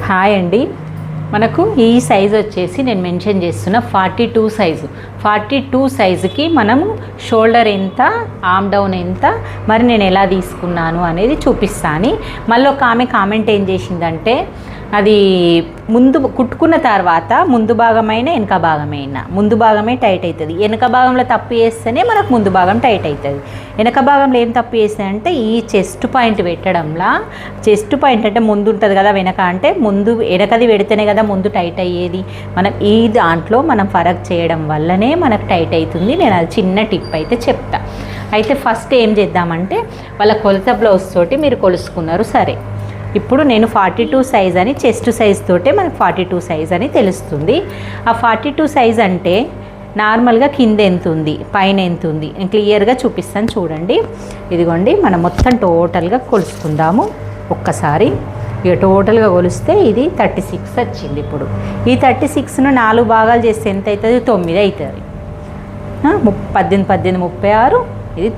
Hi అండి. మనకు ఈ సైజు వచ్చేసి నేను మెన్షన్ చేస్తున్న 42 సైజు. 42 సైజుకి మనము షోల్డర్ ఎంత, ఆర్మ్ డౌన్ ఎంత, మరి నేను ఎలా తీసుకున్నాను అనేది చూపిస్తాను. మళ్ళీ ఒక ఆమె కామెంట్ ఏం చేసిందంటే, అది ముందు కుట్టుకున్న తర్వాత ముందు భాగమైనా వెనక భాగమైనా ముందు భాగమే టైట్ అవుతుంది, వెనక భాగంలో తప్పు చేస్తేనే మనకు ముందు భాగం టైట్ అవుతుంది. వెనక భాగంలో ఏం తప్పు చేస్తాయంటే ఈ చెస్ట్ పాయింట్ పెట్టడంలా, చెస్ట్ పాయింట్ అంటే ముందు ఉంటుంది కదా, వెనక అంటే ముందు వెనకది పెడితేనే కదా ముందు టైట్ అయ్యేది. మనం ఈ దాంట్లో మనం ఫరక్ చేయడం వల్లనే మనకు టైట్ అవుతుంది. నేను అది చిన్న టిప్ అయితే చెప్తా. అయితే ఫస్ట్ ఏం చేద్దామంటే, వాళ్ళ కొలత బ్లౌజ్ తోటి మీరు కొలుసుకున్నారు సరే, ఇప్పుడు నేను 42 సైజ్ అని, చెస్ట్ సైజ్ తోటే మనకు 42 సైజ్ అని తెలుస్తుంది. ఆ 42 సైజ్ అంటే నార్మల్గా కింద ఎంత ఉంది, పైన ఎంత ఉంది, నేను క్లియర్గా చూపిస్తాను చూడండి. ఇదిగోండి, మనం మొత్తం టోటల్గా కొలుసుకుందాము ఒక్కసారి. ఇక టోటల్గా కొలిస్తే ఇది 36 వచ్చింది. ఇప్పుడు ఈ 36ను 4 భాగాలు చేస్తే ఎంత అవుతుంది? 9 అవుతుంది. 18, 18, 36, ఇది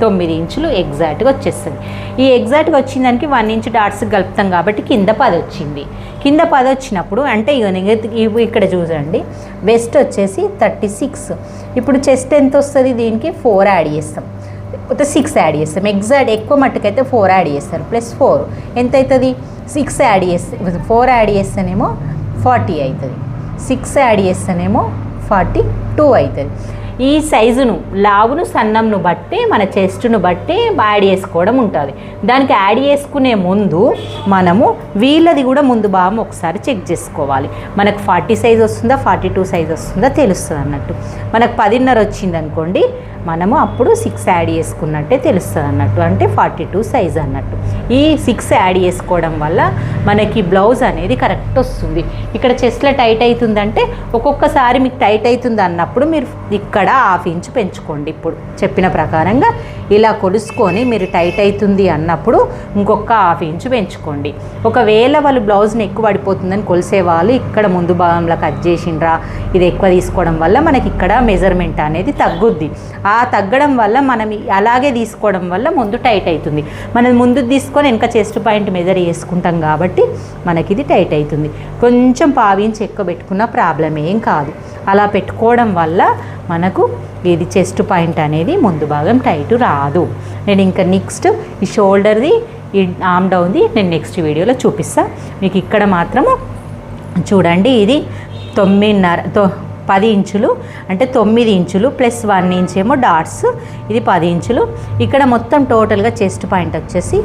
9 ఇంచులు ఎగ్జాక్ట్గా వచ్చేస్తుంది. ఈ ఎగ్జాక్ట్గా వచ్చిన దానికి 1 ఇంచ్ డాట్స్ కలుపుతాం కాబట్టి కింద 10 వచ్చింది. కింద 10 వచ్చినప్పుడు అంటే ఇక్కడ చూడండి, వెస్ట్ వచ్చేసి 36. ఇప్పుడు చెస్ట్ ఎంత వస్తుంది? దీనికి 4 యాడ్ చేస్తాం, లేకపోతే 6 యాడ్ చేస్తాం. ఎగ్జాక్ట్ ఎక్కువ మట్టుకైతే 4 యాడ్ చేస్తారు. +4 ఎంత అవుతుంది? 6 యాడ్ చేస్తే, 4 యాడ్ చేస్తేనేమో 40 అవుతుంది, 6 యాడ్ చేస్తేనేమో 42 అవుతుంది. ఈ సైజును, లావును, సన్నంను బట్టి మన చెస్ట్ను బట్టి యాడ్ చేసుకోవడం ఉంటుంది. దానికి యాడ్ చేసుకునే ముందు మనము వీళ్ళది కూడా ముందు భాగం ఒకసారి చెక్ చేసుకోవాలి. మనకు 40 సైజ్ వస్తుందా, 42 సైజ్ వస్తుందా తెలుస్తుంది అన్నట్టు. మనకు 10.5 వచ్చింది అనుకోండి, మనము అప్పుడు 6 యాడ్ చేసుకున్నట్టే తెలుస్తుంది అన్నట్టు, అంటే 42 సైజ్ అన్నట్టు. ఈ 6 యాడ్ చేసుకోవడం వల్ల మనకి బ్లౌజ్ అనేది కరెక్ట్ వస్తుంది. ఇక్కడ చెస్ట్లో టైట్ అవుతుందంటే ఒక్కొక్కసారి మీకు టైట్ అవుతుంది అన్నప్పుడు మీరు ఇక్కడ 1/2 ఇంచ్ పెంచుకోండి. ఇప్పుడు చెప్పిన ప్రకారంగా ఇలా కొలుసుకొని మీరు టైట్ అవుతుంది అన్నప్పుడు ఇంకొక 1/2 ఇంచ్ పెంచుకోండి. ఒకవేళ వాళ్ళు బ్లౌజ్ని ఎక్కువ పడిపోతుందని కొలిసే వాళ్ళు ఇక్కడ ముందు భాగంలో కట్ చేసిండ్రా, ఇది ఎక్కువ తీసుకోవడం వల్ల మనకి ఇక్కడ మెజర్మెంట్ అనేది తగ్గుద్ది. ఆ తగ్గడం వల్ల మనం అలాగే తీసుకోవడం వల్ల ముందు టైట్ అవుతుంది. మనం ముందు తీసుకొని వెనక చెస్ట్ పాయింట్ మెజర్ చేసుకుంటాం కాబట్టి మనకి ఇది టైట్ అవుతుంది. కొంచెం 1/2 ఇంచ్ ఎక్కువ పెట్టుకున్న ప్రాబ్లం ఏం కాదు. అలా పెట్టుకోవడం వల్ల మనకు ఇది చెస్ట్ పాయింట్ అనేది ముందు భాగం టైట్ రాదు. నేను ఇంకా నెక్స్ట్ ఈ షోల్డర్ది, ఈ ఆర్మ్ డౌన్ది నేను నెక్స్ట్ వీడియోలో చూపిస్తాను మీకు. ఇక్కడ మాత్రము చూడండి, ఇది 10 ఇంచులు అంటే 9 ఇంచులు +1 ఇంచ్ ఏమో డాట్స్, ఇది 10 ఇంచులు. ఇక్కడ మొత్తం టోటల్గా చెస్ట్ పాయింట్ వచ్చేసి